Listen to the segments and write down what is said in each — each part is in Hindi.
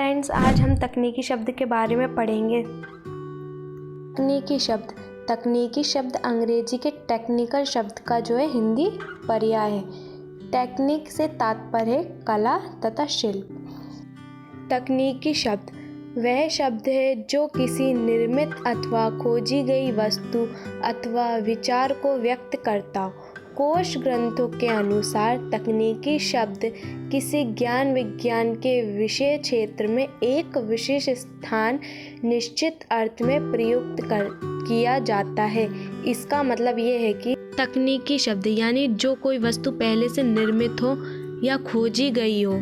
फ्रेंड्स, आज हम तकनीकी शब्द के बारे में पढ़ेंगे। तकनीकी शब्द अंग्रेजी के टेक्निकल शब्द का हिंदी पर्याय है। टेक्निक से तात्पर्य है कला तथा शिल्प। तकनीकी शब्द वह शब्द है जो किसी निर्मित अथवा खोजी गई वस्तु अथवा विचार को व्यक्त करता हो। कोश ग्रंथों के अनुसार तकनीकी शब्द किसी ज्ञान विज्ञान के विषय क्षेत्र में एक विशेष स्थान निश्चित अर्थ में प्रयुक्त किया जाता है। इसका मतलब ये है कि तकनीकी शब्द यानी जो कोई वस्तु पहले से निर्मित हो या खोजी गई हो,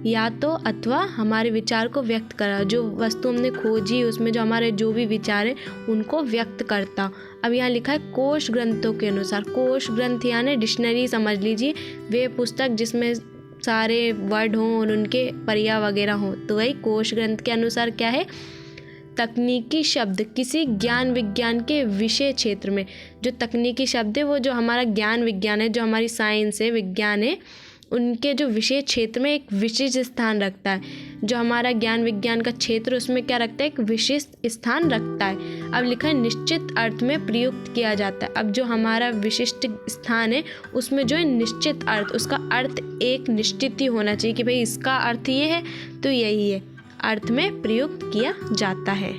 या तो अथवा हमारे विचार को व्यक्त करा। जो वस्तु हमने खोजी उसमें जो हमारे जो भी विचार है उनको व्यक्त करता। अब यहाँ लिखा है कोश ग्रंथों के अनुसार। कोश ग्रंथ यानी डिक्शनरी समझ लीजिए, वे पुस्तक जिसमें सारे वर्ड हों और उनके पर्याय वगैरह हों, तो वही कोश ग्रंथ के अनुसार क्या है, तकनीकी शब्द किसी ज्ञान विज्ञान के विषय क्षेत्र में। जो तकनीकी शब्द है वो जो हमारा ज्ञान विज्ञान है, जो हमारी साइंस है, विज्ञान है, उनके जो विषय क्षेत्र में एक विशिष्ट स्थान रखता है। जो हमारा ज्ञान विज्ञान का क्षेत्र उसमें क्या रखता है, एक विशिष्ट स्थान रखता है। अब लिखा है निश्चित अर्थ में प्रयुक्त किया जाता है। अब जो हमारा विशिष्ट स्थान है उसमें जो है निश्चित अर्थ, उसका अर्थ एक निश्चित ही होना चाहिए कि भाई इसका अर्थ ये है तो यही है, अर्थ में प्रयुक्त किया जाता है।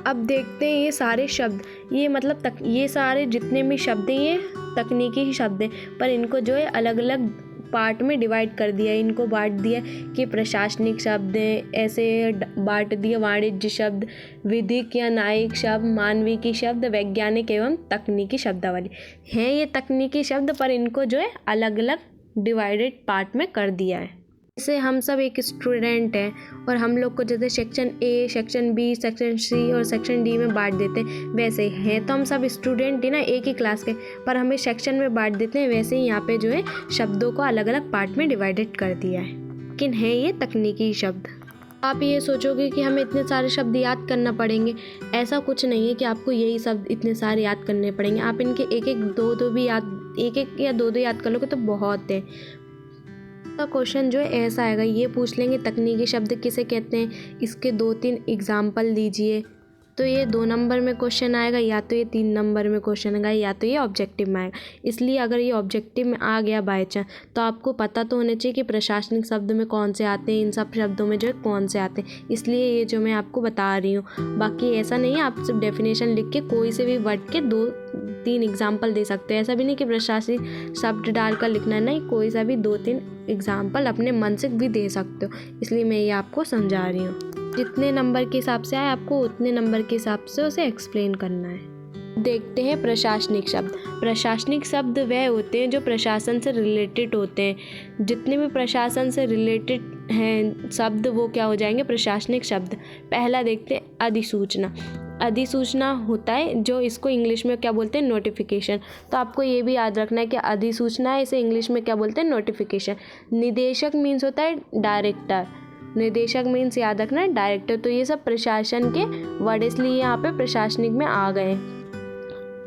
अब देखते हैं ये सारे शब्द, ये मतलब ये सारे जितने भी शब्द हैं ये तकनीकी ही शब्द हैं, पर इनको जो है अलग अलग पार्ट में डिवाइड कर दिया। इनको बांट दिया कि प्रशासनिक शब्द हैं, ऐसे बांट दिया वाणिज्य शब्द, विधिक या न्यायिक शब्द, मानविकी शब्द, वैज्ञानिक एवं तकनीकी शब्दावली हैं ये तकनीकी शब्द, पर इनको जो है अलग अलग डिवाइडेड पार्ट में कर दिया है। जैसे हम सब एक स्टूडेंट हैं और हम लोग को जैसे section A, section B, section C और सेक्शन डी में बांट देते हैं, वैसे ही हैं तो हम सब स्टूडेंट ही ना, एक ही क्लास के, पर हमें सेक्शन में बांट देते हैं। वैसे ही यहाँ पे जो है शब्दों को अलग अलग पार्ट में डिवाइडेड कर दिया है। लेकिन है ये तकनीकी शब्द। आप ये सोचोगे कि हमें इतने सारे शब्द याद करना पड़ेंगे, ऐसा कुछ नहीं है कि आपको यही शब्द इतने सारे याद करने पड़ेंगे। आप इनके एक एक दो भी याद, एक एक या दो याद कर लोगे तो बहुत है। का क्वेश्चन जो है ऐसा आएगा, ये पूछ लेंगे तकनीकी शब्द किसे कहते हैं, इसके 2-3 एग्जाम्पल दीजिए। तो ये 2 नंबर में क्वेश्चन आएगा, या तो ये 3 नंबर में क्वेश्चन आएगा, या तो ये ऑब्जेक्टिव में आएगा। इसलिए अगर ये ऑब्जेक्टिव में आ गया बाय चांस, तो आपको पता तो होना चाहिए कि प्रशासनिक शब्द में कौन से आते हैं, इन सब शब्दों में जो है कौन से आते हैं। इसलिए ये जो मैं आपको बता रही हूँ, बाकी ऐसा नहीं है आप सिर्फ डेफिनेशन लिख के कोई से भी वर्ड के 2-3 एग्जाम्पल दे सकते हैं। ऐसा भी नहीं कि प्रशासनिक शब्द डालकर लिखना, नहीं, कोई सा भी 2-3 एग्जाम्पल अपने मन से भी दे सकते हो। इसलिए मैं ये आपको समझा रही हूँ। जितने नंबर के हिसाब से आए आपको उतने नंबर के हिसाब से उसे एक्सप्लेन करना है। देखते हैं प्रशासनिक शब्द। प्रशासनिक शब्द वह होते हैं जो प्रशासन से रिलेटेड होते हैं। जितने भी प्रशासन से रिलेटेड हैं शब्द वो क्या हो जाएंगे, प्रशासनिक शब्द। पहला देखते हैं अधिसूचना। अधिसूचना होता है जो इसको इंग्लिश में क्या बोलते हैं, नोटिफिकेशन। तो आपको ये भी याद रखना है कि अधिसूचना है, इसे इंग्लिश में क्या बोलते हैं, नोटिफिकेशन। निदेशक मीन्स होता है डायरेक्टर। निदेशक मीन्स याद रखना है डायरेक्टर। तो ये सब प्रशासन के वर्ड, इसलिए यहाँ पे प्रशासनिक में आ गए।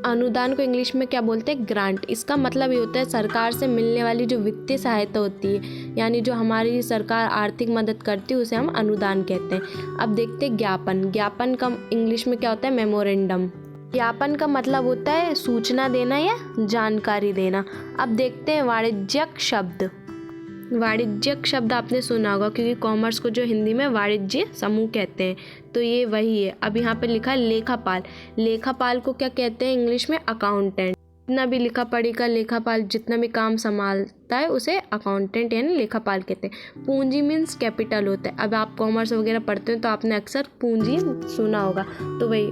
अनुदान को इंग्लिश में क्या बोलते हैं, ग्रांट। इसका मतलब ये होता है सरकार से मिलने वाली जो वित्तीय सहायता होती है, यानी जो हमारी सरकार आर्थिक मदद करती है उसे हम अनुदान कहते हैं। अब देखते हैं ज्ञापन। ज्ञापन का इंग्लिश में क्या होता है, मेमोरेंडम। ज्ञापन का मतलब होता है सूचना देना या जानकारी देना। अब देखते हैं वाणिज्यिक शब्द। वाणिज्यिक शब्द आपने सुना होगा क्योंकि कॉमर्स को जो हिंदी में वाणिज्य समूह कहते हैं, तो ये वही है। अब यहाँ पे लिखा है लेखापाल। लेखापाल को क्या कहते हैं इंग्लिश में, अकाउंटेंट। जितना भी लिखा पढ़ी का लेखापाल जितना भी काम संभालता है उसे अकाउंटेंट यानी लेखापाल कहते हैं। पूंजी मीन्स कैपिटल होता है। अब आप कॉमर्स वगैरह पढ़ते हो तो आपने अक्सर पूंजी सुना होगा, तो वही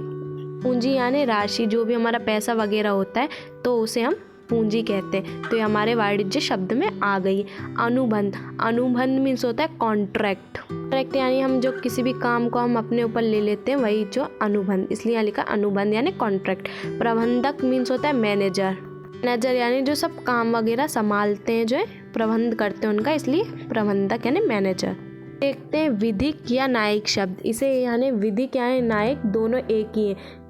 पूंजी यानी राशि, जो भी हमारा पैसा वगैरह होता है तो उसे हम पूंजी कहते हैं। तो ये हमारे वाणिज्य शब्द में आ गई। अनुबंध। अनुबंध मीन्स होता है कॉन्ट्रैक्ट। कॉन्ट्रैक्ट यानी हम जो किसी भी काम को हम अपने ऊपर ले लेते हैं वही जो अनुबंध, इसलिए यहाँ लिखा अनुबंध यानी कॉन्ट्रैक्ट। प्रबंधक मीन्स होता है मैनेजर। मैनेजर यानी जो सब काम वगैरह संभालते हैं, जो है प्रबंध करते हैं उनका, इसलिए प्रबंधक यानी मैनेजर। देखते हैं विधिक या न्यायिक शब्द। इसे यानी विधिक यानी न्यायिक दोनों एक ही है।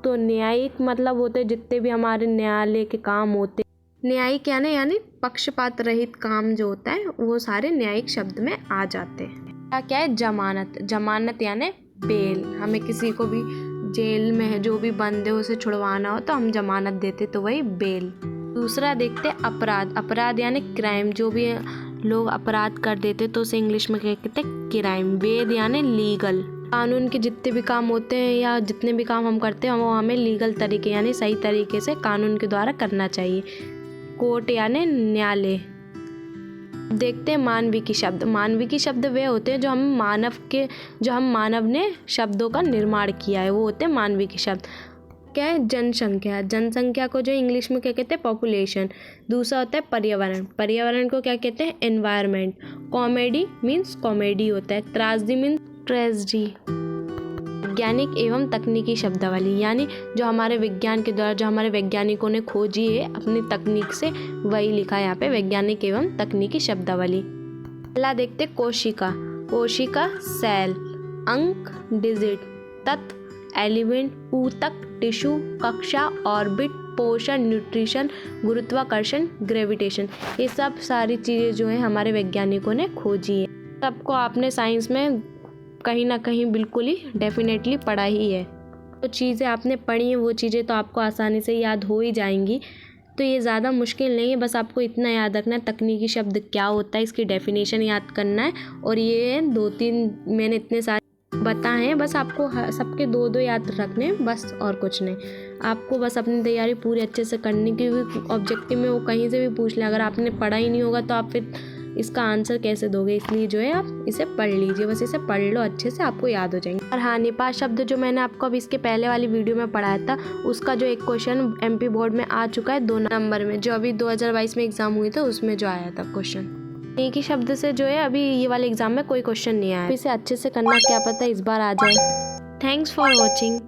तो न्यायिक मतलब होते हैं जितने भी हमारे न्यायालय के काम होते हैं। न्यायिक यानी पक्षपात रहित काम जो होता है वो सारे न्यायिक शब्द में आ जाते हैं। क्या है जमानत। जमानत यानी बेल। हमें किसी को भी जेल में है जो भी बंद है उसे छुड़वाना हो तो हम जमानत देते, तो वही बेल। दूसरा देखते अपराध। अपराध यानी क्राइम। जो भी लोग अपराध कर देते तो उसे इंग्लिश में क्या कहते हैं, क्राइम। वेद यानी लीगल। कानून के जितने भी काम होते हैं या जितने भी काम हम करते हैं वो हमें लीगल तरीके यानी सही तरीके से कानून के द्वारा करना चाहिए। कोर्ट यानी न्यायालय। देखते हैं मानविकी शब्द। मानविकी शब्द वे होते हैं जो हम मानव ने शब्दों का निर्माण किया है, वो होते हैं मानविकी शब्द। क्या है जनसंख्या। जनसंख्या को जो इंग्लिश में क्या कहते हैं, पॉपुलेशन। दूसरा होता है पर्यावरण। पर्यावरण को क्या कहते हैं, एनवायरनमेंट। कॉमेडी मीन्स कॉमेडी होता है। त्रासदी मीन्स ट्रेजेडी। वैज्ञानिक एवं तकनीकी शब्दावली यानी जो हमारे विज्ञान के द्वारा जो हमारे वैज्ञानिकों ने खोजी है अपनी तकनीक से, वही लिखा है यहाँ पे, वैज्ञानिक एवं तकनीकी शब्दावली। पहला देखते कोशिका। कोशिका सेल, अंक डिजिट, तत्व एलिमेंट, ऊतक टिश्यू, कक्षा ऑर्बिट, पोषण न्यूट्रिशन, गुरुत्वाकर्षण ग्रेविटेशन। ये सब सारी चीज़ें जो है हमारे वैज्ञानिकों ने खोजी है। सबको आपने साइंस में कहीं ना कहीं बिल्कुल ही डेफिनेटली पढ़ा ही है। तो चीज़ें आपने पढ़ी हैं वो चीज़ें तो आपको आसानी से याद हो ही जाएंगी, तो ये ज़्यादा मुश्किल नहीं है। बस आपको इतना याद रखना है तकनीकी शब्द क्या होता है, इसकी डेफिनेशन याद करना है। और ये 2-3 मैंने इतने सारे बताए हैं, बस आपको सबके 2-2 याद रखने हैं, बस और कुछ नहीं। आपको बस अपनी तैयारी पूरी अच्छे से करनी, क्योंकि ऑब्जेक्टिव में वो कहीं से भी पूछ लें, अगर आपने पढ़ा ही नहीं होगा तो आप फिर इसका आंसर कैसे दोगे। इसलिए जो है आप इसे पढ़ लीजिए, बस इसे पढ़ लो अच्छे से, आपको याद हो जाएंगे। और हाँ, निपात शब्द जो मैंने आपको अभी इसके पहले वाली वीडियो में पढ़ाया था, उसका जो एक क्वेश्चन MP बोर्ड में आ चुका है 2 नंबर में, जो अभी 2022 में एग्जाम हुई था उसमें जो आया था क्वेश्चन। एक ही शब्द से जो है अभी ये वाले एग्जाम में कोई क्वेश्चन नहीं आया। इसे अच्छे से करना, क्या पता इस बार आ जाए। Thanks for watching.